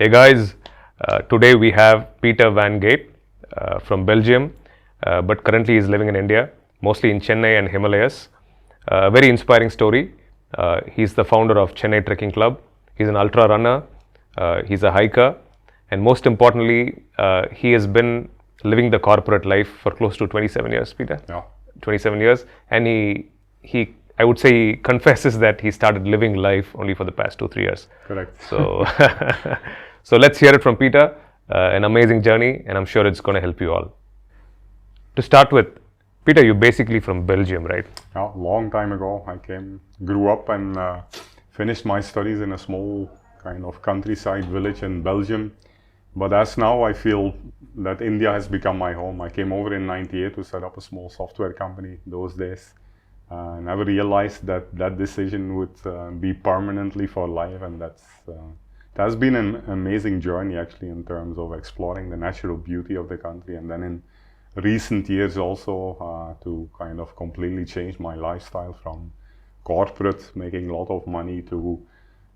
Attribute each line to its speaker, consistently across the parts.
Speaker 1: Hey guys, today we have Peter Van Geit from Belgium, but currently he's living in India, mostly in Chennai and Himalayas. A very inspiring story. He's the founder of Chennai Trekking Club. He's an ultra runner, he's a hiker, and most importantly, he has been living the corporate life for close to 27 years, Peter.
Speaker 2: Yeah.
Speaker 1: 27 years, and I would say he confesses that he started living life only for the past 2-3 years.
Speaker 2: Correct.
Speaker 1: So, so let's hear it from Peter. An amazing journey, and I'm sure it's going to help you all. To start with, Peter, you're basically from Belgium, right?
Speaker 2: Yeah, long time ago I grew up and finished my studies in a small kind of countryside village in Belgium. But as now I feel that India has become my home. I came over in '98 to set up a small software company those days. I never realized that decision would be permanently for life, and it has been an amazing journey actually in terms of exploring the natural beauty of the country, and then in recent years also to kind of completely change my lifestyle from corporate, making a lot of money, to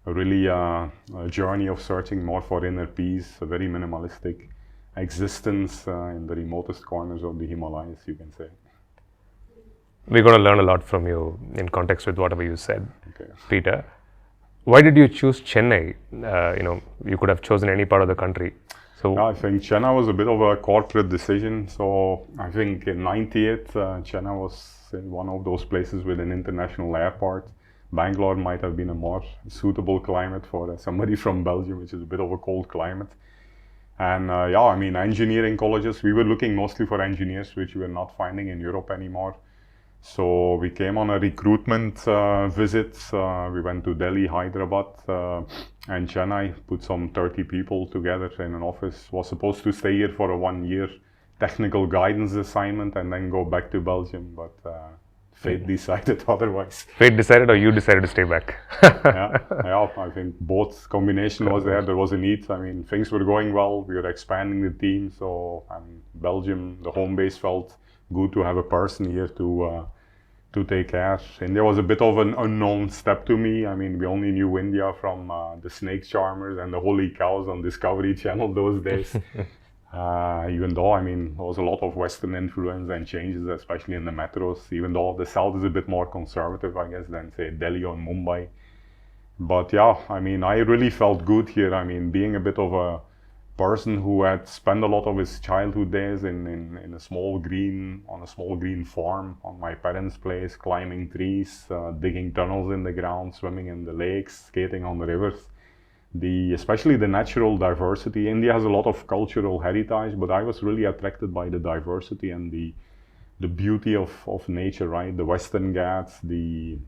Speaker 2: really a journey of searching more for inner peace, a very minimalistic existence in the remotest corners of the Himalayas, you can say.
Speaker 1: We're going to learn a lot from you in context with whatever you said,
Speaker 2: Okay.
Speaker 1: Peter. Why did you choose Chennai? You could have chosen any part of the country. So
Speaker 2: I think Chennai was a bit of a corporate decision. So I think in '98, Chennai was in one of those places with an international airport. Bangalore might have been a more suitable climate for somebody from Belgium, which is a bit of a cold climate. And engineering colleges, we were looking mostly for engineers, which we were not finding in Europe anymore. So we came on a recruitment visit. We went to Delhi, Hyderabad, and Chennai, put some 30 people together in an office. Was supposed to stay here for a 1-year technical guidance assignment and then go back to Belgium, but fate decided otherwise.
Speaker 1: Fate decided, or you decided to stay back?
Speaker 2: yeah, I think both combination was there. There was a need. I mean, things were going well. We were expanding the team. So Belgium, the home base, felt good to have a person here to take care. India was a bit of an unknown step to me. I mean, we only knew India from the snake charmers and the holy cows on Discovery Channel those days. Even though, there was a lot of Western influence and changes, especially in the metros, even though the south is a bit more conservative, I guess, than say Delhi or Mumbai. But yeah, I really felt good here. Being a bit of a person who had spent a lot of his childhood days on a small green farm on my parents' place, climbing trees, digging tunnels in the ground, swimming in the lakes, skating on the rivers. Especially the natural diversity. India has a lot of cultural heritage, but I was really attracted by the diversity and the beauty of nature, right? The Western Ghats, the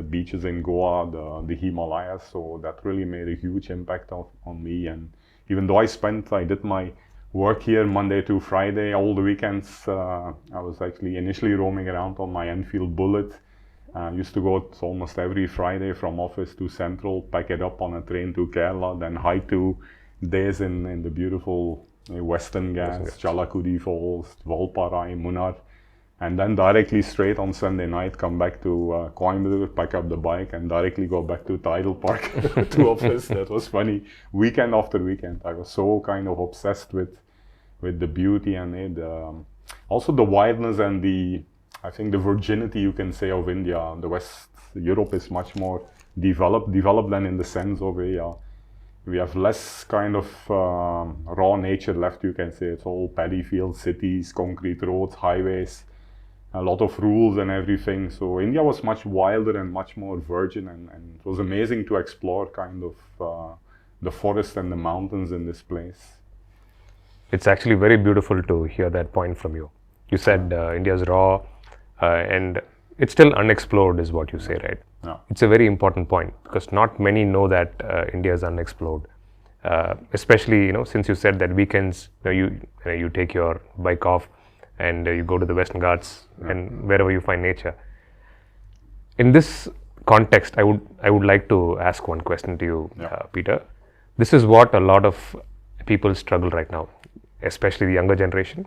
Speaker 2: beaches in Goa, the Himalayas. So that really made a huge impact on me. And even though I did my work here Monday to Friday, all the weekends, I was actually initially roaming around on my Enfield Bullet. Used to go almost every Friday from office to Central, pack it up on a train to Kerala, then hike 2 days in the beautiful Western Ghats, Chalakudi Falls, Valparai, Munnar, and then directly straight on Sunday night come back to Coimbatore, pack up the bike, and directly go back to Tidal Park to office. That was funny. Weekend after weekend, I was so kind of obsessed with the beauty and also the wildness and I think the virginity, you can say, of India. The West, Europe is much more developed than in the sense of we have less kind of raw nature left, you can say. It's all paddy fields, cities, concrete roads, highways, a lot of rules and everything. So India was much wilder and much more virgin, and it was amazing to explore kind of the forest and the mountains in this place.
Speaker 1: It's actually very beautiful to hear that point from you. You said India's raw and it's still unexplored is what you say, right?
Speaker 2: Yeah.
Speaker 1: It's a very important point because not many know that India is unexplored. Especially, since you said that weekends, you take your bike off and you go to the Western Ghats and wherever you find nature. In this context, I would like to ask one question to you, Peter. This is what a lot of people struggle right now, especially the younger generation.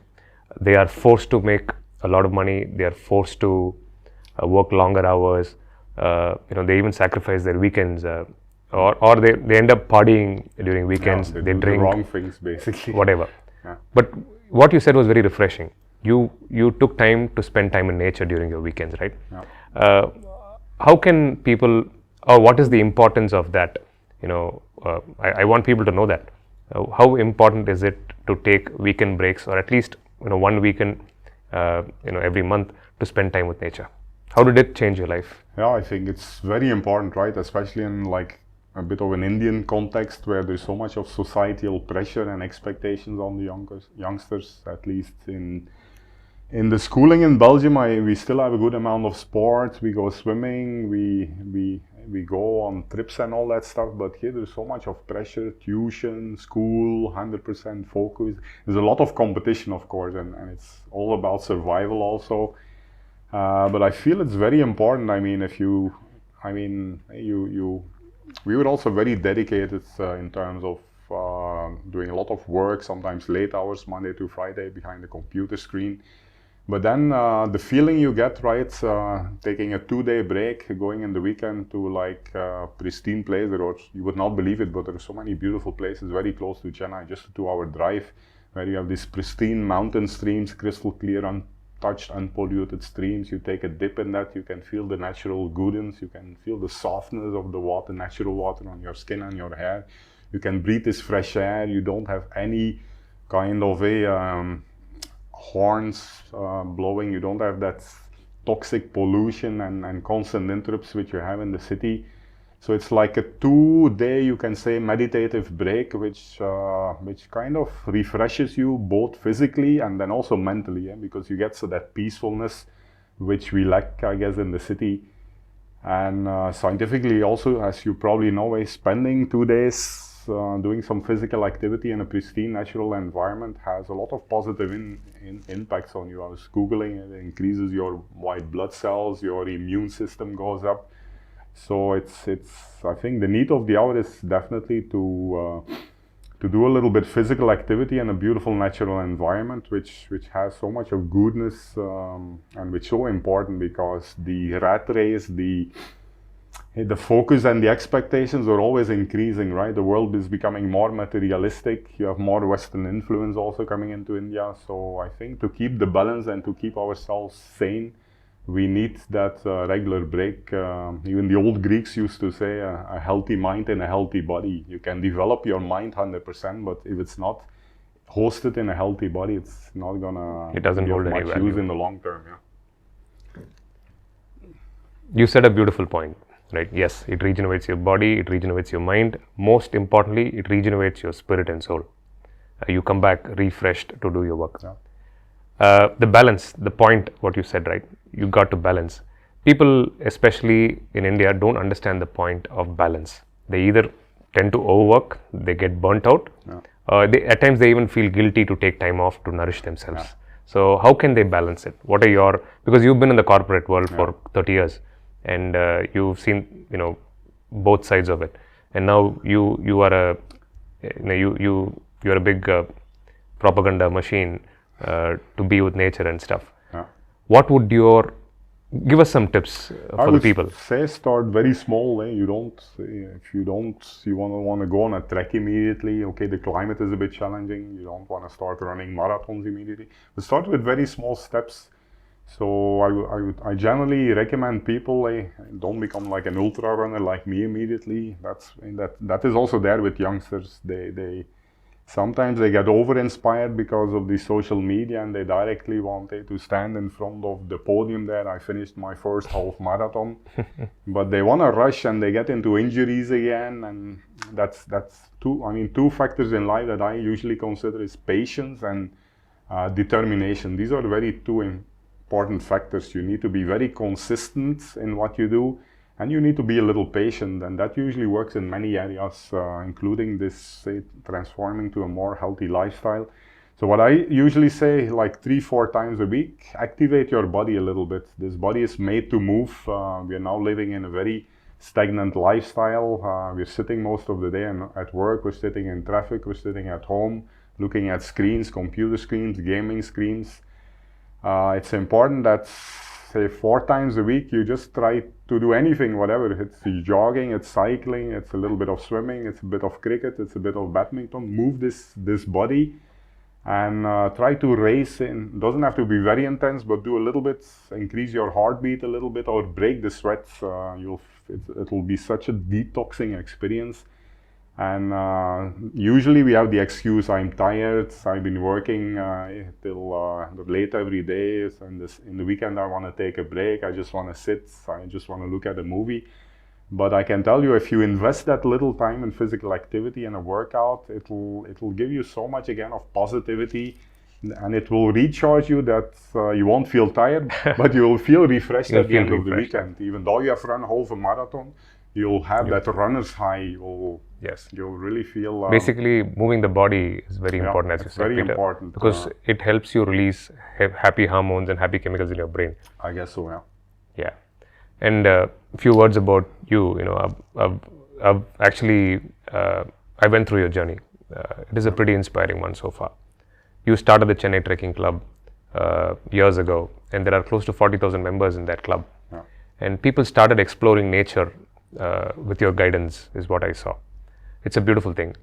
Speaker 1: They are forced to make a lot of money. They are forced to work longer hours. They even sacrifice their weekends or they end up partying during weekends.
Speaker 2: they
Speaker 1: They
Speaker 2: do
Speaker 1: drink
Speaker 2: the wrong things basically.
Speaker 1: whatever.
Speaker 2: Yeah.
Speaker 1: But what you said was very refreshing. You took time to spend time in nature during your weekends, right?
Speaker 2: Yeah.
Speaker 1: How can people, or what is the importance of that? I want people to know that. How important is it to take weekend breaks, or at least one weekend, every month, to spend time with nature? How did it change your life?
Speaker 2: Yeah, I think it's very important, right? Especially in like a bit of an Indian context where there's so much of societal pressure and expectations on the youngsters, at least in the schooling in Belgium. We still have a good amount of sports. We go swimming, we go on trips and all that stuff, but here there's so much of pressure, tuition, school, 100% focus. There's a lot of competition, of course, and it's all about survival also. But I feel it's very important. I mean, we were also very dedicated in terms of doing a lot of work, sometimes late hours, Monday to Friday, behind the computer screen. But then the feeling you get, right, taking a 2-day break, going in the weekend to like pristine place, or you would not believe it, but there are so many beautiful places very close to Chennai, just a 2-hour drive, where you have these pristine mountain streams, crystal clear, untouched, unpolluted streams. You take a dip in that, you can feel the natural goodness, you can feel the softness of the water, natural water on your skin and your hair. You can breathe this fresh air, you don't have any kind of a horns blowing, you don't have that toxic pollution and constant interrupts which you have in the city. So it's like a 2-day, you can say, meditative break, which kind of refreshes you both physically and then also mentally, because you get that peacefulness which we lack, I guess, in the city. And scientifically also, as you probably know, spending 2 days doing some physical activity in a pristine natural environment has a lot of positive impacts on you. I was Googling it, increases your white blood cells, your immune system goes up. So it's I think the need of the hour is definitely to do a little bit physical activity in a beautiful natural environment, which has so much of goodness, and which is so important, because the rat race, the focus and the expectations are always increasing, right? The world is becoming more materialistic. You have more Western influence also coming into India. So I think to keep the balance and to keep ourselves sane, we need that regular break. Even the old Greeks used to say a healthy mind in a healthy body. You can develop your mind 100%, but if it's not hosted in a healthy body, it's not gonna
Speaker 1: It doesn't
Speaker 2: be
Speaker 1: hold
Speaker 2: of
Speaker 1: any
Speaker 2: much
Speaker 1: value.
Speaker 2: use in the long term. Yeah.
Speaker 1: You said a beautiful point, right? Yes, it regenerates your body, it regenerates your mind. Most importantly, it regenerates your spirit and soul. You come back refreshed to do your work.
Speaker 2: Yeah.
Speaker 1: The balance, the point, what you said, right? You got to balance. People, especially in India, don't understand the point of balance. They either tend to overwork, they get burnt out.
Speaker 2: Yeah.
Speaker 1: At times they even feel guilty to take time off to nourish themselves.
Speaker 2: Yeah.
Speaker 1: So how can they balance it? What are your, because you've been in the corporate world for 30 years and you've seen, both sides of it. And now you are a, you're a big propaganda machine to be with nature and stuff.
Speaker 2: Yeah.
Speaker 1: What would give us some tips for the people?
Speaker 2: I would say start very small. You don't, if you want to go on a trek immediately. Okay, the climate is a bit challenging. You don't want to start running marathons immediately. But start with very small steps. So I generally recommend people don't become like an ultra runner like me immediately. That is also there with youngsters. Sometimes they get over-inspired because of the social media and they directly want to stand in front of the podium there. I finished my first half marathon, but they want to rush and they get into injuries again. And that's two factors in life that I usually consider is patience and determination. These are two important factors. You need to be very consistent in what you do. And you need to be a little patient, and that usually works in many areas, including this, transforming to a more healthy lifestyle. So what I usually say, like 3-4 times a week, activate your body a little bit. This body is made to move. We are now living in a very stagnant lifestyle. We're sitting most of the day at work, we're sitting in traffic, we're sitting at home, looking at screens, computer screens, gaming screens. It's important that, say, 4 times a week, you just try to do anything, whatever. It's jogging, it's cycling, it's a little bit of swimming, it's a bit of cricket, it's a bit of badminton. Move this body and try to race in. Doesn't have to be very intense, but do a little bit, increase your heartbeat a little bit, or break the sweat. It'll be such a detoxing experience. And usually we have the excuse, I'm tired, I've been working till late every day, so in the weekend I want to take a break, I just want to sit, I just want to look at a movie. But I can tell you, if you invest that little time in physical activity and a workout, it'll give you so much again of positivity, and it will recharge you that you won't feel tired, but you will feel refreshed at the end of the weekend. Even though you have run half a marathon, you'll have that runner's high. You'll really feel...
Speaker 1: Basically, moving the body is very important, as you said,
Speaker 2: very
Speaker 1: Peter,
Speaker 2: important.
Speaker 1: because it helps you release happy hormones and happy chemicals in your brain.
Speaker 2: I guess so, yeah.
Speaker 1: Yeah. And a few words about you. I've actually, I went through your journey. It is a pretty inspiring one so far. You started the Chennai Trekking Club years ago, and there are close to 40,000 members in that club.
Speaker 2: Yeah.
Speaker 1: And people started exploring nature with your guidance, is what I saw. It's a beautiful thing.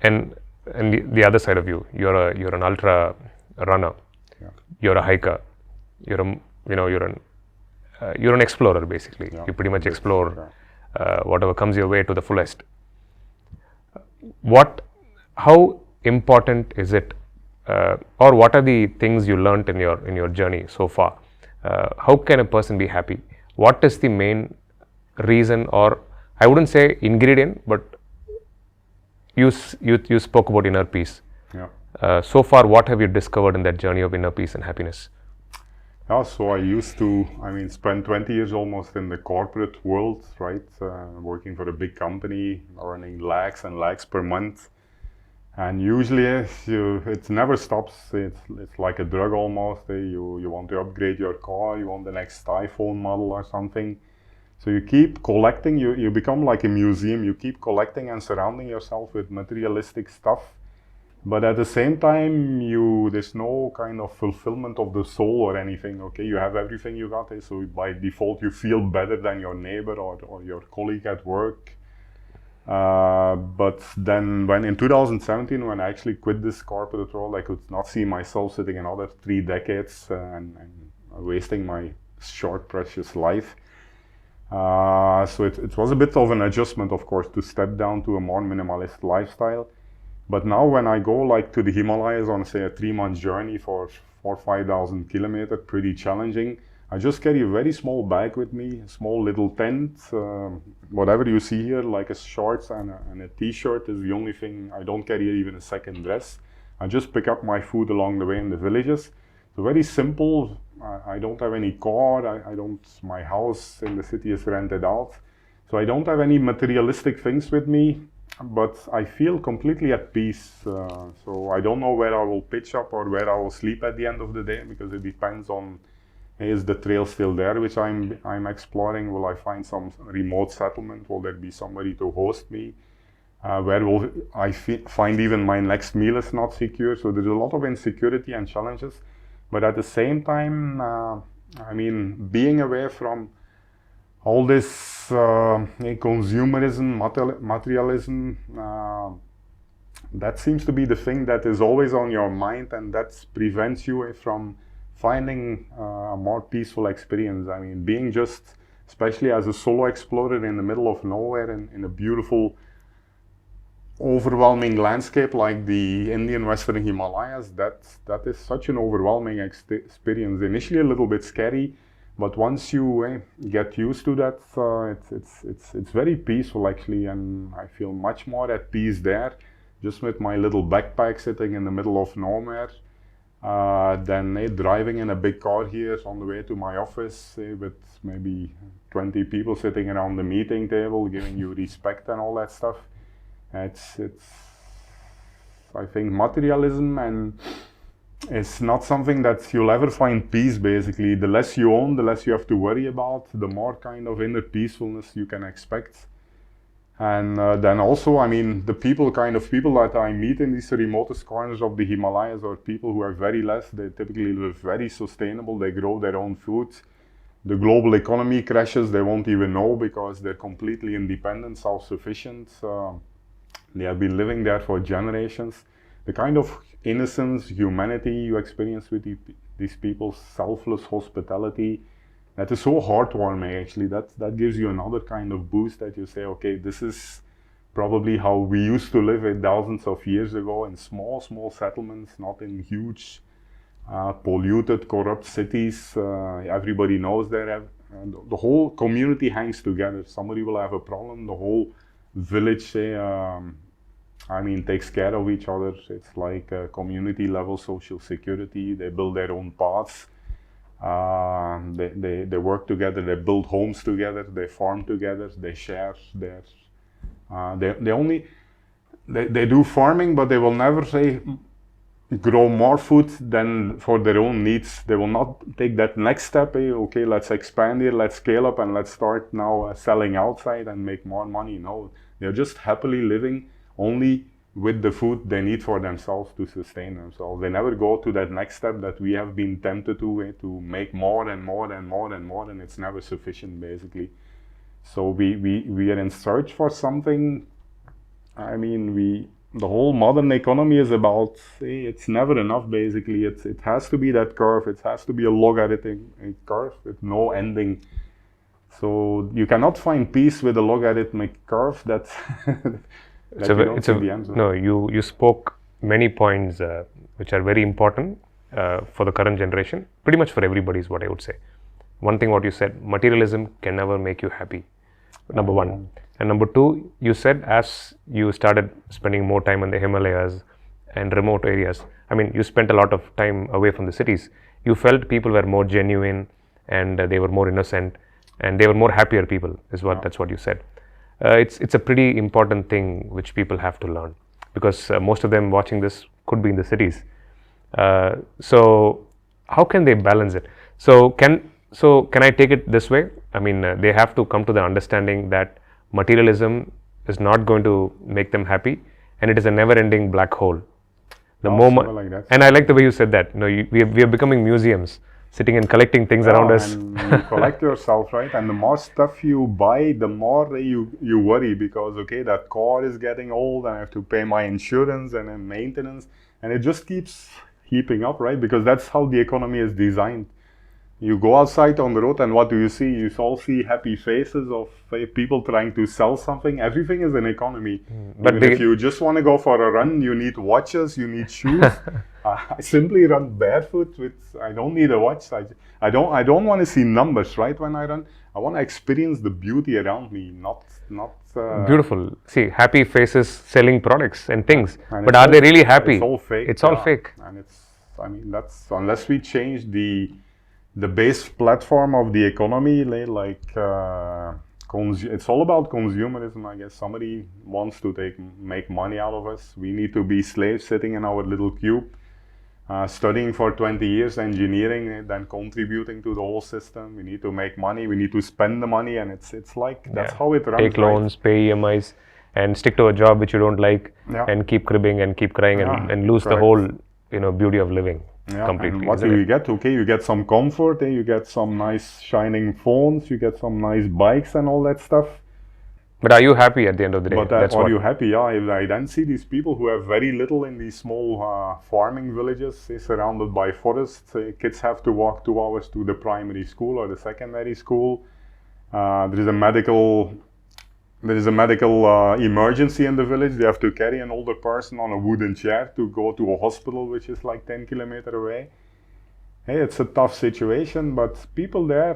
Speaker 1: And the other side of you, you're an ultra runner.
Speaker 2: Yeah.
Speaker 1: You're a hiker. You're an explorer, basically.
Speaker 2: Yeah.
Speaker 1: You pretty much explore whatever comes your way to the fullest. How important is it, or what are the things you learned in your journey so far? How can a person be happy? What is the main reason, or I wouldn't say ingredient, but you spoke about inner peace.
Speaker 2: Yeah.
Speaker 1: So far, what have you discovered in that journey of inner peace and happiness?
Speaker 2: Yeah, so I used to, spend 20 years almost in the corporate world, right? Working for a big company, earning lakhs and lakhs per month. And usually it never stops. It's like a drug almost. You want to upgrade your car, you want the next iPhone model or something. So you keep collecting, you become like a museum. You keep collecting and surrounding yourself with materialistic stuff. But at the same time, there's no kind of fulfillment of the soul or anything, okay? You have everything you got, so by default you feel better than your neighbor or your colleague at work. But then in 2017, when I actually quit this corporate role, I could not see myself sitting another 3 decades and wasting my short, precious life. So it was a bit of an adjustment, of course, to step down to a more minimalist lifestyle. But now when I go like to the Himalayas on, say, a 3-month journey for 5,000 kilometers, pretty challenging, I just carry a very small bag with me, a small little tent. Whatever you see here, like a shorts and a t-shirt, is the only thing. I don't carry even a second dress. I just pick up my food along the way in the villages. So very simple. I don't have any car. My house in the city is rented out. So I don't have any materialistic things with me, but I feel completely at peace. So I don't know where I will pitch up or where I will sleep at the end of the day, because it depends on, is the trail still there, which I'm exploring? Will I find some remote settlement? Will there be somebody to host me? Where will I find even my next meal is not secure? So there's a lot of insecurity and challenges. But at the same time, being away from all this consumerism, materialism, that seems to be the thing that is always on your mind, and that prevents you from finding a more peaceful experience. Being just, especially as a solo explorer in the middle of nowhere in a beautiful, overwhelming landscape like the Indian Western Himalayas, that is such an overwhelming experience. Initially a little bit scary, but once you get used to that, it's very peaceful actually, and I feel much more at peace there, just with my little backpack sitting in the middle of nowhere, than driving in a big car here on the way to my office with maybe 20 people sitting around the meeting table, giving you respect and all that stuff. It's I think materialism, and it's not something that you'll ever find peace. Basically, the less you own, the less you have to worry about, the more kind of inner peacefulness you can expect. And then also, the people that I meet in these remotest corners of the Himalayas are people who are very less. They typically live very sustainable. They grow their own food. the global economy crashes, they won't even know because they're completely independent, self-sufficient. They have been living there for generations. The kind of innocence, humanity you experience with these people, selfless hospitality, that is so heartwarming actually. That gives you another kind of boost that you say, okay, this is probably how we used to live thousands of years ago in small settlements, not in huge, polluted, corrupt cities. Everybody knows and the whole community hangs together. Somebody will have a problem, the whole village, say, takes care of each other. It's like a community level social security. They build their own paths. They work together. They build homes together. They farm together. They share their. They do farming, but they will never say grow more food than for their own needs. They will not take that next step. Okay, let's expand here, let's scale up, and let's start now selling outside and make more money. No, they're just happily living only with the food they need for themselves to sustain themselves. They never go to that next step that we have been tempted to make more and more and more and more, and it's never sufficient basically. So we are in search for something. The whole modern economy is about, it's never enough basically. It has to be that curve. It has to be a logarithmic curve with no ending. So you cannot find peace with a logarithmic curve that
Speaker 1: No, you spoke many points which are very important for the current generation, pretty much for everybody is what I would say. One thing what you said, materialism can never make you happy, number one. And number two, you said as you started spending more time in the Himalayas and remote areas, you spent a lot of time away from the cities, you felt people were more genuine and they were more innocent and they were more happier people, that's what you said. It's a pretty important thing which people have to learn, because most of them watching this could be in the cities. So how can they balance it? So can I take it this way? They have to come to the understanding that materialism is not going to make them happy, and it is a never-ending black hole. The moment,
Speaker 2: like that.
Speaker 1: And I like the way you said that. We are becoming museums, sitting and collecting things around us.
Speaker 2: And you collect yourself, right? And the more stuff you buy, the more you worry, because okay, that car is getting old, and I have to pay my insurance and then maintenance, and it just keeps heaping up, right? Because that's how the economy is designed. You go outside on the road, and what do you see? You all see happy faces of people trying to sell something. Everything is an economy. But if you just want to go for a run, you need watches, you need shoes. I simply run barefoot. I don't need a watch. I don't want to see numbers, right? When I run, I want to experience the beauty around me, not.
Speaker 1: Beautiful. See, happy faces selling products and things. But are they really happy?
Speaker 2: It's all fake.
Speaker 1: It's all fake.
Speaker 2: And that's unless we change the base platform of the economy, it's all about consumerism, I guess. Somebody wants to make money out of us. We need to be slaves sitting in our little cube, studying for 20 years engineering, then contributing to the whole system. We need to make money, we need to spend the money, and it's like that's how it runs.
Speaker 1: Take loans, pay EMIs, and stick to a job which you don't like, and keep cribbing and keep crying and lose the whole beauty of living. Completely.
Speaker 2: And what do you get? Okay, you get some comfort, you get some nice shining phones, you get some nice bikes and all that stuff.
Speaker 1: But are you happy at the end of the day?
Speaker 2: But are you happy? Yeah, I then see these people who have very little in these small farming villages, surrounded by forests. Kids have to walk 2 hours to the primary school or the secondary school. There is a medical emergency in the village. They have to carry an older person on a wooden chair to go to a hospital, which is like 10 kilometers away. Hey, it's a tough situation, but people there,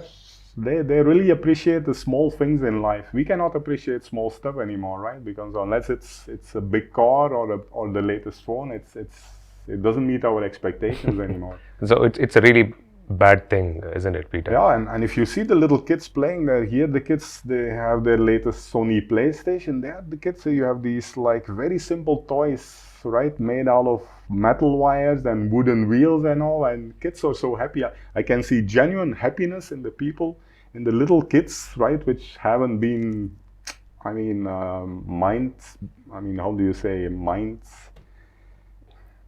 Speaker 2: they really appreciate the small things in life. We cannot appreciate small stuff anymore, right? Because unless it's a big car or the latest phone, it doesn't meet our expectations anymore.
Speaker 1: So it's a really bad thing, isn't it, Peter?
Speaker 2: Yeah, and if you see the little kids playing there, here the kids, they have their latest Sony PlayStation. There the kids, you have these like very simple toys, right, made out of metal wires and wooden wheels and all, and kids are so happy. I can see genuine happiness in the people, in the little kids, right, which haven't been,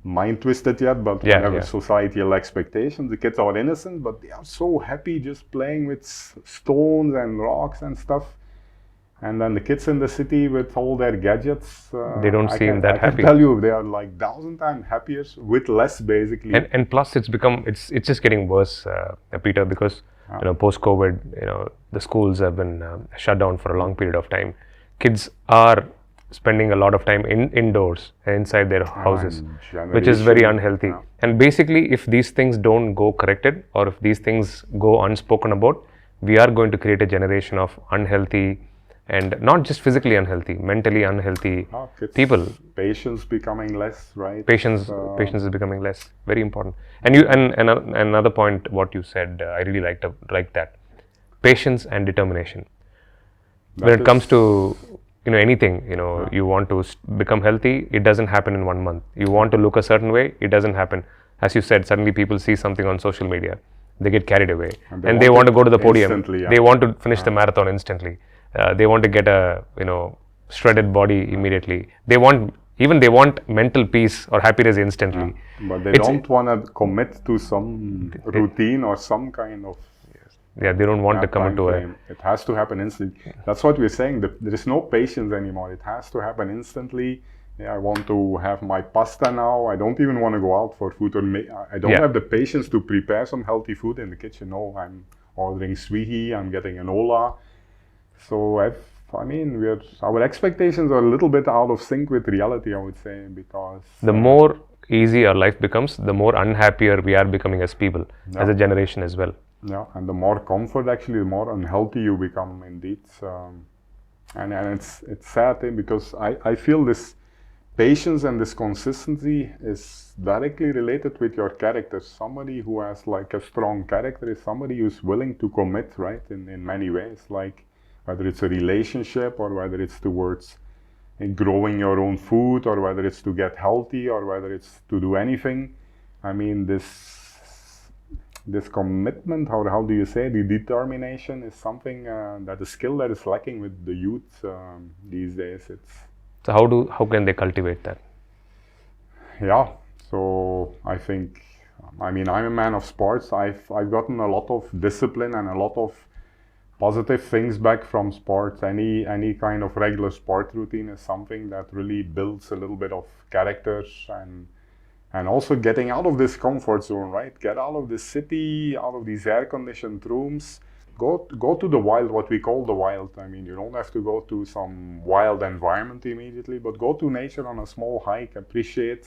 Speaker 2: mind twisted yet, but
Speaker 1: Yeah,
Speaker 2: whatever
Speaker 1: yeah.
Speaker 2: societal expectations. The kids are innocent, but they are so happy just playing with stones and rocks and stuff. And then the kids in the city with all their gadgets,
Speaker 1: They don't seem that
Speaker 2: I can
Speaker 1: happy.
Speaker 2: tell you they are like 1,000 times happier with less, basically.
Speaker 1: And plus it's just getting worse, Peter, because post COVID, the schools have been shut down for a long period of time. Kids are spending a lot of time indoors inside their houses, which is very unhealthy.
Speaker 2: Yeah.
Speaker 1: And basically, if these things don't go corrected, or if these things go unspoken about, we are going to create a generation of unhealthy, and not just physically unhealthy, mentally unhealthy people.
Speaker 2: Patience becoming less, right?
Speaker 1: Patience is becoming less. Very important. And another point, what you said, I really liked that. Patience and determination. When it comes to anything, you want to become healthy, it doesn't happen in 1 month. You want to look a certain way, it doesn't happen. As you said, suddenly people see something on social media, they get carried away, and they want to go to the podium.
Speaker 2: Yeah.
Speaker 1: They want to finish the marathon instantly. They want to get a shredded body immediately. They want mental peace or happiness instantly.
Speaker 2: But they don't want to commit to some routine or some kind of.
Speaker 1: Yeah, they don't want to commit to it.
Speaker 2: It has to happen instantly. That's what we're saying. There is no patience anymore. It has to happen instantly. Yeah, I want to have my pasta now. I don't even want to go out for food, or I don't have the patience to prepare some healthy food in the kitchen. No, I'm ordering Swiggy. I'm getting an Ola. So our expectations are a little bit out of sync with reality, I would say, because
Speaker 1: the more easy our life becomes, the more unhappier we are becoming as people, as a generation as well.
Speaker 2: Yeah, and the more comfort, actually, the more unhealthy you become, indeed. And it's sad, because I feel this patience and this consistency is directly related with your character. Somebody who has like a strong character is somebody who's willing to commit, right, in many ways, like whether it's a relationship or whether it's towards growing your own food, or whether it's to get healthy, or whether it's to do anything. I mean, this commitment, how do you say, the determination is something that a skill that is lacking with the youth these days.
Speaker 1: So how can they cultivate that?
Speaker 2: Yeah, so I think, I'm a man of sports. I've gotten a lot of discipline and a lot of positive things back from sports. Any kind of regular sport routine is something that really builds a little bit of character, and also getting out of this comfort zone, right? Get out of the city, out of these air-conditioned rooms. Go to the wild, what we call the wild. I mean, you don't have to go to some wild environment immediately, but go to nature on a small hike, appreciate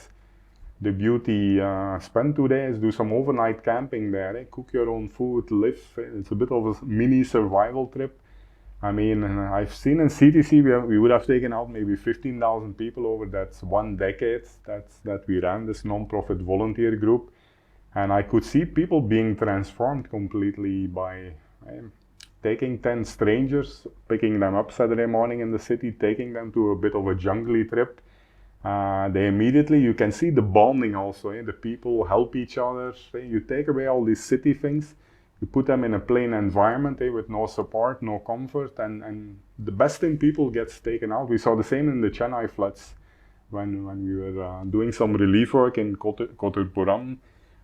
Speaker 2: the beauty, spend 2 days, do some overnight camping there, cook your own food, live. It's a bit of a mini survival trip. I mean, I've seen in CTC we would have taken out maybe 15,000 people over that 1 decade that we ran this non-profit volunteer group, and I could see people being transformed completely by taking 10 strangers, picking them up Saturday morning in the city, taking them to a bit of a jungly trip. They immediately, you can see the bonding also, the people help each other. You take away all these city things, you put them in a plain environment with no support, no comfort, and the best in people gets taken out. We saw the same in the Chennai floods when we were doing some relief work in Kottuppuram.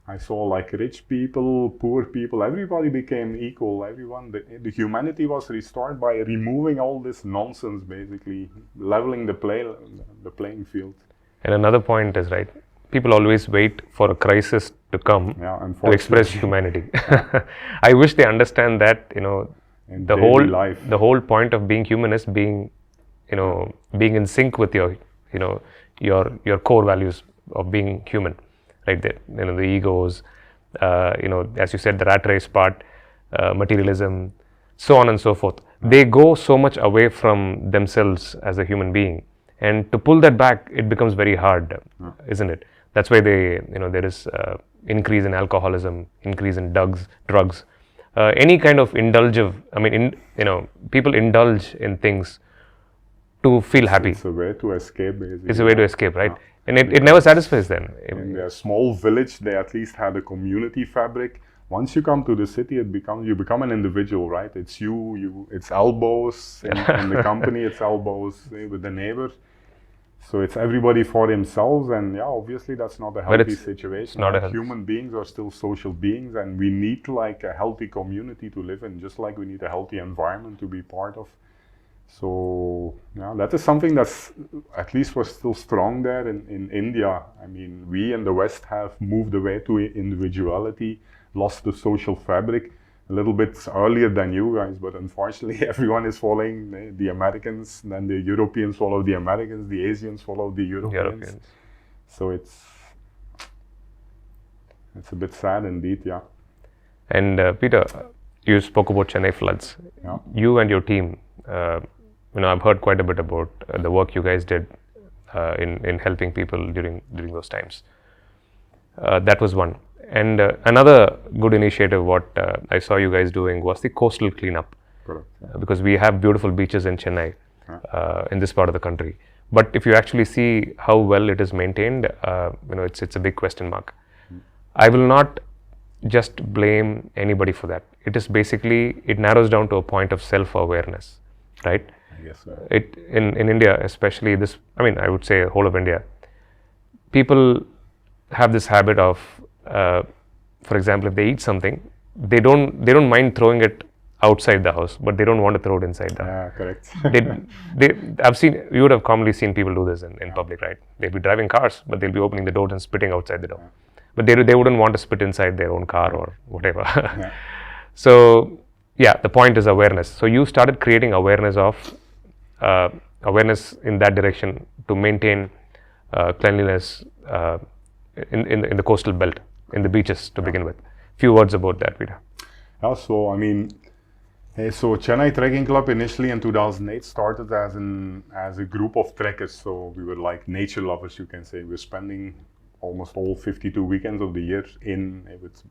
Speaker 2: I saw like rich people, poor people, everybody became equal. Everyone, the humanity was restored by removing all this nonsense, basically leveling the playing field.
Speaker 1: And another point is, right, people always wait for a crisis to come to express humanity. I wish they understand that, the whole point of being human is being in sync with your core values of being human, right? The egos, as you said, the rat race part, materialism, so on and so forth. They go so much away from themselves as a human being, and to pull that back, it becomes very hard, isn't it? That's why there is increase in alcoholism, increase in drugs, any kind of people indulge in things to feel happy.
Speaker 2: It's a way to escape, basically.
Speaker 1: It's a way to escape, right? And it never satisfies them.
Speaker 2: In their small village, they at least had a community fabric. Once you come to the city, you become an individual, right? It's it's elbows in the company, it's elbows with the neighbor. So it's everybody for themselves, and yeah, obviously that's not a healthy situation.
Speaker 1: Not a
Speaker 2: Like, human beings are still social beings, and we need like a healthy community to live in, just like we need a healthy environment to be part of. So yeah, that is something that's at least was still strong there in India. I mean, we in the West have moved away to individuality, lost the social fabric a little bit earlier than you guys, but unfortunately everyone is following the Americans, then the Europeans follow the Americans, the Asians follow the Europeans. So it's a bit sad indeed, yeah.
Speaker 1: And Peter, you spoke about Chennai floods.
Speaker 2: Yeah.
Speaker 1: You and your team, I've heard quite a bit about the work you guys did in helping people during those times. That was one. And another good initiative what I saw you guys doing was the coastal cleanup.
Speaker 2: Correct.
Speaker 1: Because we have beautiful beaches in Chennai, in this part of the country. But if you actually see how well it is maintained, it's a big question mark. I will not just blame anybody for that. It is basically, it narrows down to a point of self-awareness, right?
Speaker 2: Yes, sir.
Speaker 1: In India, especially this, I would say whole of India, people have this habit of, for example, if they eat something, they don't mind throwing it outside the house, but they don't want to throw it inside the house.
Speaker 2: Correct.
Speaker 1: You would have commonly seen people do this in public, right? They'll be driving cars, but they'll be opening the doors and spitting outside the door. But they wouldn't want to spit inside their own car or whatever. So yeah, the point is awareness. So you started creating awareness in that direction to maintain cleanliness in the coastal belt, in the beaches to begin with. Few words about that, Peter.
Speaker 2: Yeah, so so Chennai Trekking Club initially in 2008 started as a group of trekkers. So we were like nature lovers, you can say. We're spending almost all 52 weekends of the year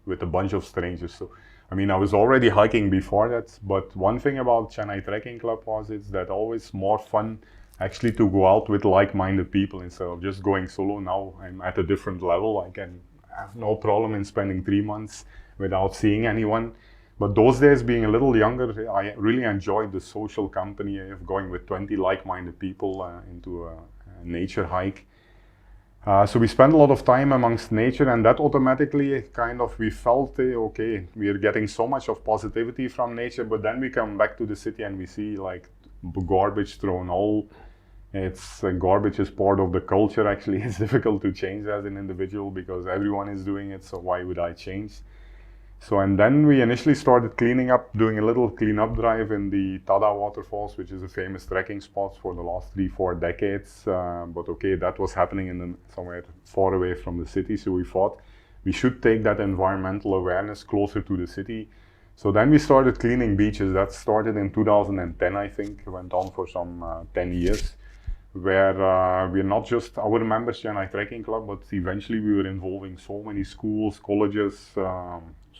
Speaker 2: with a bunch of strangers. So I was already hiking before that, but one thing about Chennai Trekking Club was it's that always more fun actually to go out with like-minded people instead of just going solo. Now I'm at a different level. I can have no problem in spending 3 months without seeing anyone. But those days, being a little younger, I really enjoyed the social company of going with 20 like-minded people into a nature hike. So we spent a lot of time amongst nature, and that automatically we felt, okay, we are getting so much of positivity from nature, but then we come back to the city and we see like garbage thrown all. Garbage is part of the culture. Actually, it's difficult to change as an individual because everyone is doing it, so why would I change? So, and then we initially started cleaning up, doing a little cleanup drive in the Tada waterfalls, which is a famous trekking spot for the last 3-4 decades. But okay, that was happening somewhere far away from the city. So we thought we should take that environmental awareness closer to the city. So then we started cleaning beaches. That started in 2010, I think. It went on for some 10 years. Where we're not just our members, Chennai Trekking Club, but eventually we were involving so many schools, colleges,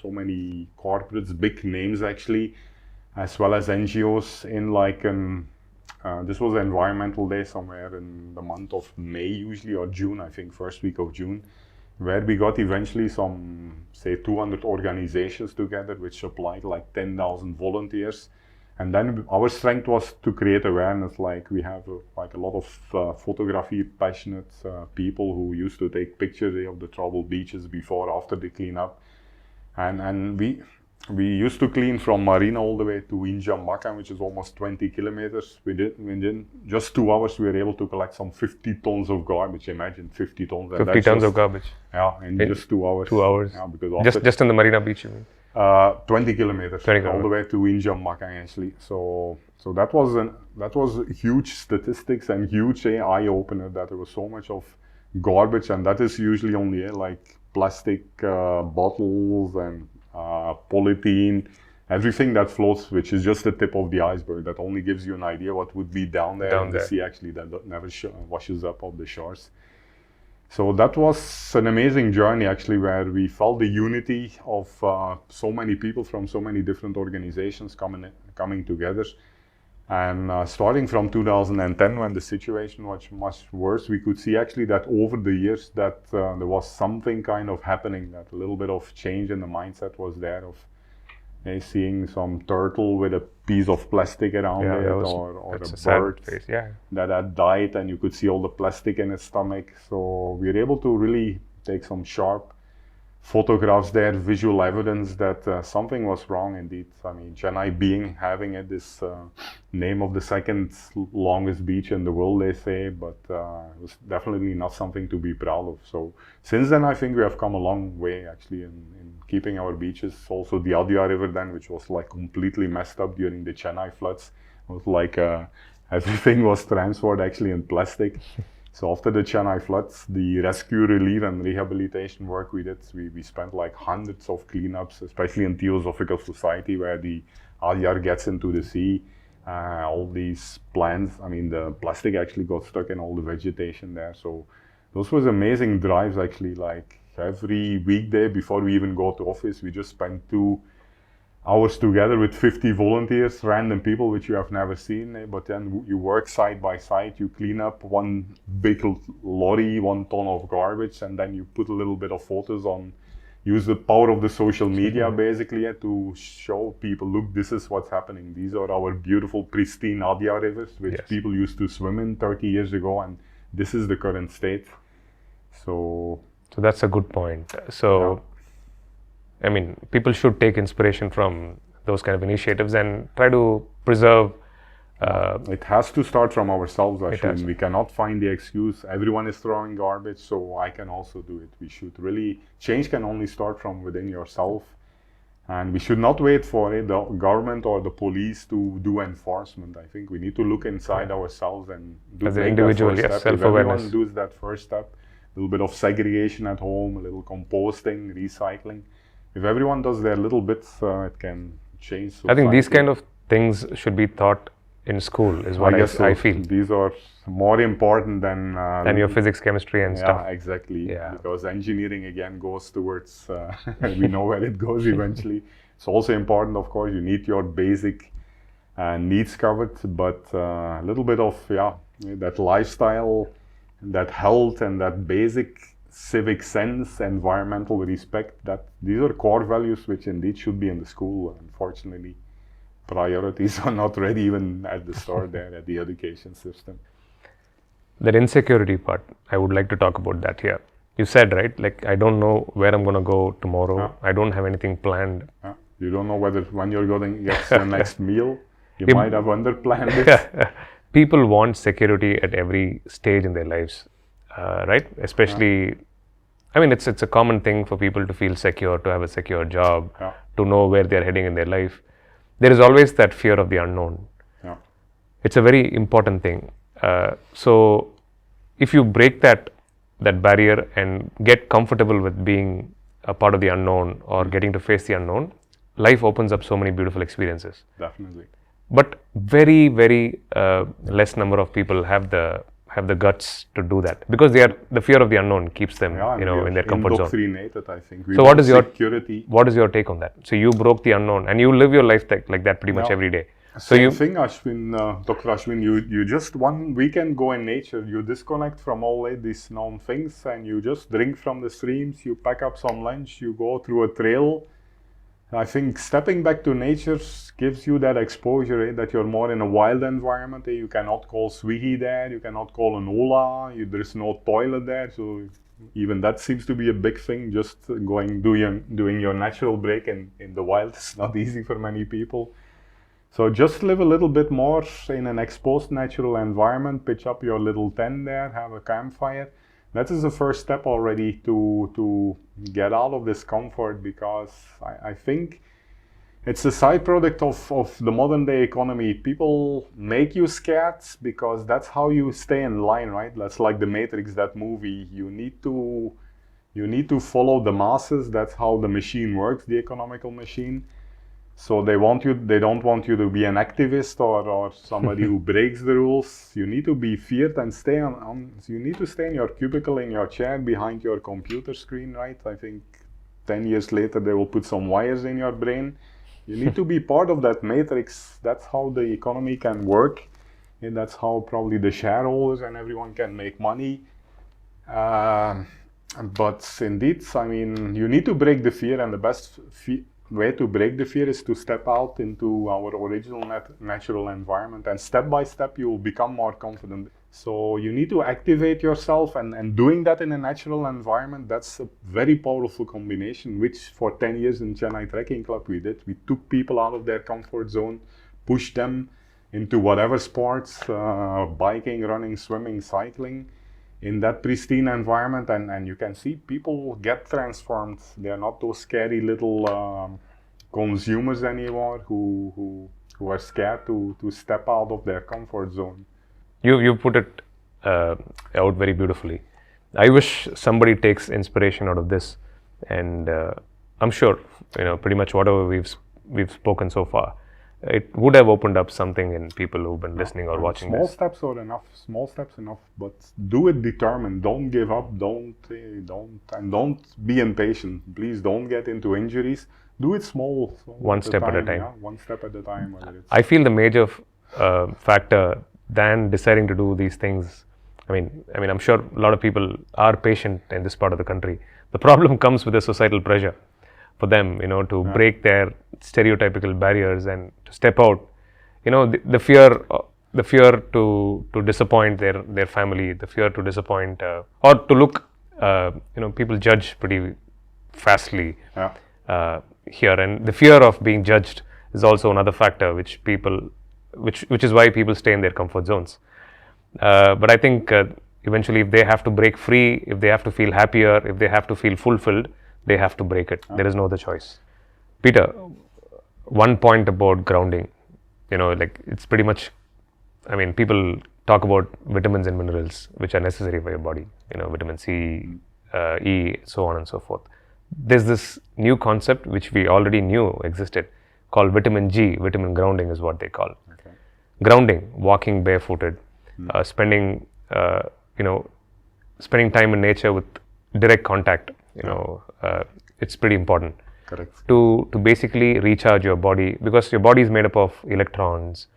Speaker 2: so many corporates, big names actually, as well as NGOs in this was an environmental day somewhere in the month of May usually, or June, I think, first week of June, where we got eventually some, say, 200 organizations together, which applied like 10,000 volunteers. And then our strength was to create awareness. Like we have a lot of photography passionate people who used to take pictures of the troubled beaches before, after they clean up. And we used to clean from Marina all the way to Injamaka, which is almost 20 kilometers. Within just 2 hours, we were able to collect some 50 tons of garbage. Imagine 50 tons.
Speaker 1: 50 tons of garbage.
Speaker 2: Yeah, in just 2 hours.
Speaker 1: 2 hours.
Speaker 2: Yeah, because
Speaker 1: just on the Marina Beach, you mean?
Speaker 2: 20 kilometers, all the way to Injamaka actually. So that was huge statistics and huge eye opener that there was so much of garbage, and that is usually only like plastic bottles and polythene, everything that floats, which is just the tip of the iceberg. That only gives you an idea what would be down there in the sea actually, that never washes up off the shores. So that was an amazing journey actually, where we felt the unity of so many people from so many different organizations coming together. And starting from 2010, when the situation was much worse, we could see actually that over the years that there was something kind of happening, that a little bit of change in the mindset was there of seeing some turtle with a piece of plastic around it, or a bird that had died, and you could see all the plastic in its stomach. So we were able to really take some sharp photographs there, visual evidence that something was wrong indeed. I mean, Chennai having it, this name of the second longest beach in the world, they say, but it was definitely not something to be proud of. So since then, I think we have come a long way actually in keeping our beaches. Also the Adia River then, which was like completely messed up during the Chennai floods. It was like everything was transferred actually in plastic. So after the Chennai floods, the rescue, relief and rehabilitation work we did, we spent like hundreds of cleanups, especially in Theosophical Society, where the Adyar gets into the sea. All these plants, I mean, the plastic actually got stuck in all the vegetation there. So those was amazing drives actually. Like every weekday before we even go to office, we just spent 2 hours together with 50 volunteers, random people which you have never seen, but then you work side by side, you clean up one big lorry, 1 ton of garbage, and then you put a little bit of photos on, use the power of the social media basically to show people, look, this is what's happening. These are our beautiful, pristine Adia rivers, which people used to swim in 30 years ago, and this is the current state. So
Speaker 1: that's a good point. So I mean, people should take inspiration from those kind of initiatives and try to preserve.
Speaker 2: It has to start from ourselves, actually. We cannot find the excuse, everyone is throwing garbage, so I can also do it. We should really, change can only start from within yourself. And we should not wait for the government or the police to do enforcement. I think we need to look inside ourselves and do
Speaker 1: as an individual,
Speaker 2: self-awareness.
Speaker 1: If everyone
Speaker 2: does that first step, a little bit of segregation at home, a little composting, recycling. If everyone does their little bits, it can change society.
Speaker 1: I think these kind of things should be taught in school, is what I feel.
Speaker 2: These are more important than
Speaker 1: your physics, chemistry and stuff.
Speaker 2: Yeah, exactly. Because engineering again goes towards, we know where it goes eventually. It's also important, of course, you need your basic needs covered, but a little bit of, that lifestyle, that health and that basic civic sense, environmental respect, that these are core values which indeed should be in the school. Unfortunately, priorities are not ready even at the start there at the education system.
Speaker 1: That insecurity part, I would like to talk about that here. You said, right, like I don't know where I'm going to go tomorrow. I don't have anything planned.
Speaker 2: You don't know when you're going to get the next meal. You might have underplanned it.
Speaker 1: People want security at every stage in their lives, right? Especially, I mean, it's a common thing for people to feel secure, to have a secure job, to know where they're heading in their life. There is always that fear of the unknown. It's a very important thing. So if you break that barrier and get comfortable with being a part of the unknown or getting to face the unknown, life opens up so many beautiful experiences.
Speaker 2: Definitely.
Speaker 1: But very, very less number of people have the guts to do that, because the fear of the unknown keeps them, in their comfort zone.
Speaker 2: Indoctrinated, I think.
Speaker 1: So what is your take on that? So you broke the unknown and you live your life like that pretty much every day. So
Speaker 2: Same thing, Ashwin, Dr. Ashwin, you just one weekend go in nature, you disconnect from all these known things and you just drink from the streams, you pack up some lunch, you go through a trail. I think stepping back to nature gives you that exposure, that you're more in a wild environment. You cannot call Swiggy there, you cannot call an Ola, there's no toilet there. So even that seems to be a big thing, just doing your natural break in the wild is not easy for many people. So just live a little bit more in an exposed natural environment, pitch up your little tent there, have a campfire. That is the first step already to get out of this comfort, because I think it's a side product of the modern day economy. People make you scared because that's how you stay in line, right? That's like the Matrix, that movie. You need to follow the masses. That's how the machine works, the economical machine. So they don't want you to be an activist or somebody who breaks the rules. You need to be feared and you need to stay in your cubicle, in your chair, behind your computer screen, right? I think 10 years later they will put some wires in your brain. You need to be part of that matrix. That's how the economy can work. And that's how probably the shareholders and everyone can make money. But indeed, I mean, you need to break the fear, and the best way to break the fear is to step out into our original natural environment, and step by step you will become more confident. So you need to activate yourself, and doing that in a natural environment, that's a very powerful combination, which for 10 years in Chennai Trekking Club we did. We took people out of their comfort zone, pushed them into whatever sports, biking, running, swimming, cycling, in that pristine environment, and you can see people get transformed. They are not those scary little consumers anymore who are scared to step out of their comfort zone.
Speaker 1: You put it out very beautifully. I wish somebody takes inspiration out of this, and I'm sure pretty much whatever we've spoken so far, it would have opened up something in people who've been listening or watching
Speaker 2: small
Speaker 1: this.
Speaker 2: Steps are enough. Small steps enough, but do it determined. Don't give up. Don't be impatient. Please don't get into injuries. Do it small
Speaker 1: one step at a time.
Speaker 2: Yeah, one step at a time.
Speaker 1: I feel the major factor than deciding to do these things. I mean, I'm sure a lot of people are patient in this part of the country. The problem comes with the societal pressure for them, to break their stereotypical barriers and to step out. The fear to disappoint their family, the fear to disappoint or to look, people judge pretty fastly here, and the fear of being judged is also another factor which is why people stay in their comfort zones. But I think eventually, if they have to break free, if they have to feel happier, if they have to feel fulfilled, they have to break it. There is no other choice. Peter, one point about grounding, it's pretty much, people talk about vitamins and minerals which are necessary for your body, vitamin C, E, so on and so forth. There's this new concept which we already knew existed called vitamin G. Vitamin grounding is what they call. Okay. Grounding, walking barefooted, spending time in nature with direct contact, it's pretty important.
Speaker 2: Correct.
Speaker 1: To basically recharge your body, because your body is made up of electrons.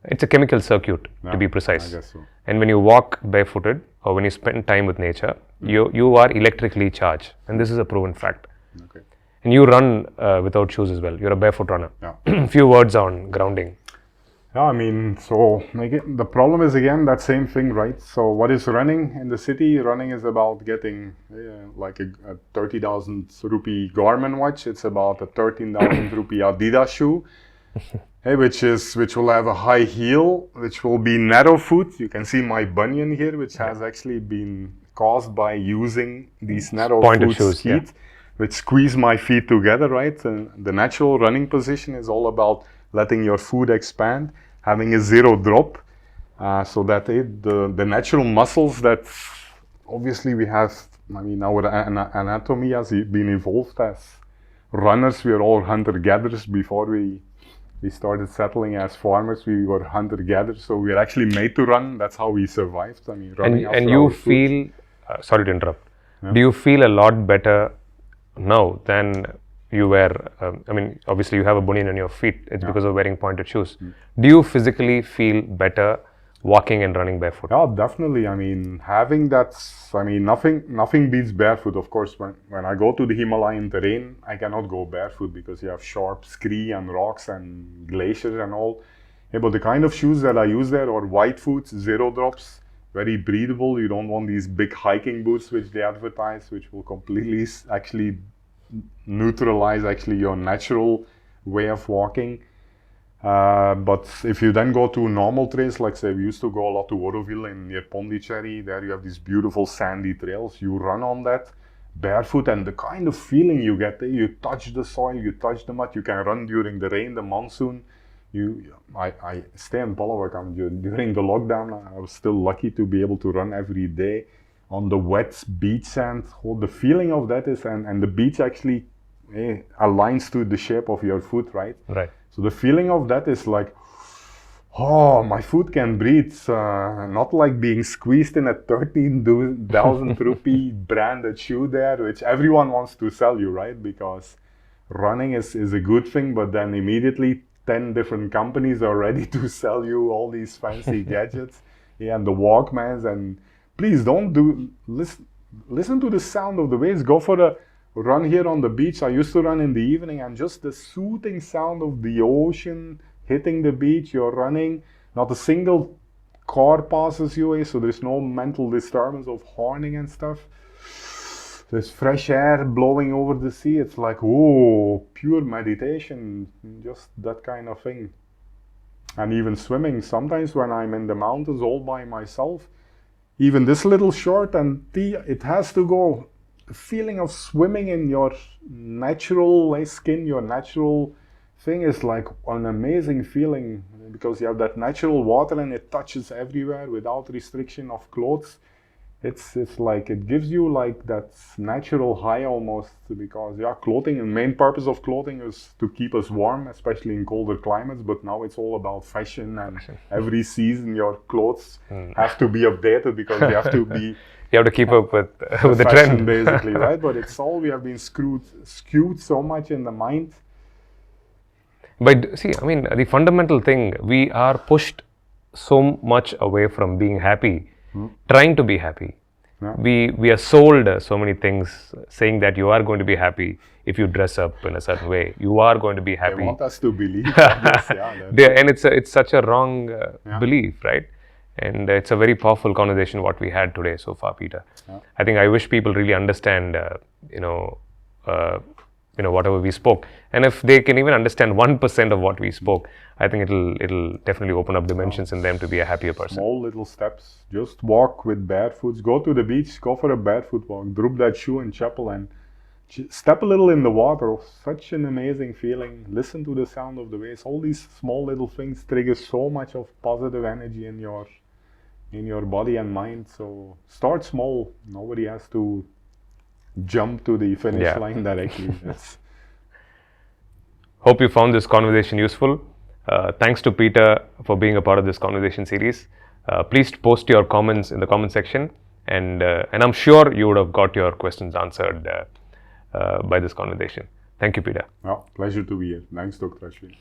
Speaker 1: It's a chemical circuit, to be precise.
Speaker 2: I guess so.
Speaker 1: And when you walk barefooted or when you spend time with nature, you are electrically charged, and this is a proven fact.
Speaker 2: Okay.
Speaker 1: And you run without shoes as well. You're a barefoot runner.
Speaker 2: Yeah.
Speaker 1: Few words on grounding.
Speaker 2: Yeah, so again, the problem is again that same thing, right? So what is running in the city? Running is about getting like a 30,000 rupee Garmin watch. It's about a 13,000 rupee Adidas shoe, which will have a high heel, which will be narrow foot. You can see my bunion here, which has actually been caused by using these narrow
Speaker 1: pointed
Speaker 2: foot
Speaker 1: shoes,
Speaker 2: which squeeze my feet together, right? And the natural running position is all about letting your foot expand, having a zero drop, so that the natural muscles that obviously we have, our anatomy has been evolved as runners. We are all hunter-gatherers. Before we started settling as farmers, we were hunter-gatherers, so we are actually made to run. That's how we survived. Running
Speaker 1: and you feel, sorry to interrupt, do you feel a lot better now than you were, obviously you have a bunion on your feet, it's because of wearing pointed shoes. Do you physically feel better walking and running barefoot?
Speaker 2: Yeah, definitely. Having that, nothing beats barefoot. Of course, when I go to the Himalayan terrain, I cannot go barefoot because you have sharp scree and rocks and glaciers and all. Yeah, but the kind of shoes that I use there are white foots, zero drops, very breathable. You don't want these big hiking boots which they advertise, which will completely actually neutralize your natural way of walking. But if you then go to normal trails, like say we used to go a lot to Oroville near Pondicherry, there you have these beautiful sandy trails. You run on that barefoot, and the kind of feeling you get there, you touch the soil, you touch the mud, you can run during the rain, the monsoon. I stay in Palawakam during the lockdown. I was still lucky to be able to run every day on the wet beach sand. The feeling of that is, and the beach actually aligns to the shape of your foot, right?
Speaker 1: Right.
Speaker 2: So the feeling of that is like, oh, my foot can breathe. Not like being squeezed in a 13,000 rupee branded shoe there, which everyone wants to sell you, right? Because running is a good thing, but then immediately 10 different companies are ready to sell you all these fancy gadgets, and the Walkmans, and please don't listen to the sound of the waves. Go for run here on the beach. I used to run in the evening, and just the soothing sound of the ocean hitting the beach. You're running, not a single car passes you, so there's no mental disturbance of horning and stuff. There's fresh air blowing over the sea. It's like, oh, pure meditation, just that kind of thing. And even swimming, sometimes when I'm in the mountains all by myself, even this little short and it has to go. The feeling of swimming in your natural skin, your natural thing is like an amazing feeling, because you have that natural water and it touches everywhere without restriction of clothes. It's like it gives you like that natural high almost, because clothing, and main purpose of clothing is to keep us warm, especially in colder climates, but now it's all about fashion, and every season your clothes have to be updated because they have to be
Speaker 1: you have to keep up with the
Speaker 2: fashion
Speaker 1: trend.
Speaker 2: basically, right? But it's all, we have been skewed so much in the mind.
Speaker 1: But see, I mean, the fundamental thing, we are pushed so much away from being happy, trying to be happy.
Speaker 2: Yeah.
Speaker 1: We are sold so many things, saying that you are going to be happy if you dress up in a certain way. You are going to be happy.
Speaker 2: They want us to believe that.
Speaker 1: And it's such a wrong belief, right? And it's a very powerful conversation what we had today so far, Peter.
Speaker 2: Yeah.
Speaker 1: I think I wish people really understand, whatever we spoke, and if they can even understand 1% of what we spoke, I think it'll definitely open up dimensions in them to be a happier person.
Speaker 2: Small little steps. Just walk with barefoots. Go to the beach. Go for a barefoot walk. Drop that shoe in chapel and step a little in the water. Such an amazing feeling. Listen to the sound of the waves. All these small little things trigger so much of positive energy in your body and mind. So start small. Nobody has to jump to the finish line directly.
Speaker 1: Hope you found this conversation useful. Thanks to Peter for being a part of this conversation series. Please post your comments in the comment section, and I'm sure you would have got your questions answered by this conversation. Thank you, Peter.
Speaker 2: Pleasure to be here. Thanks, Dr. Ashwin.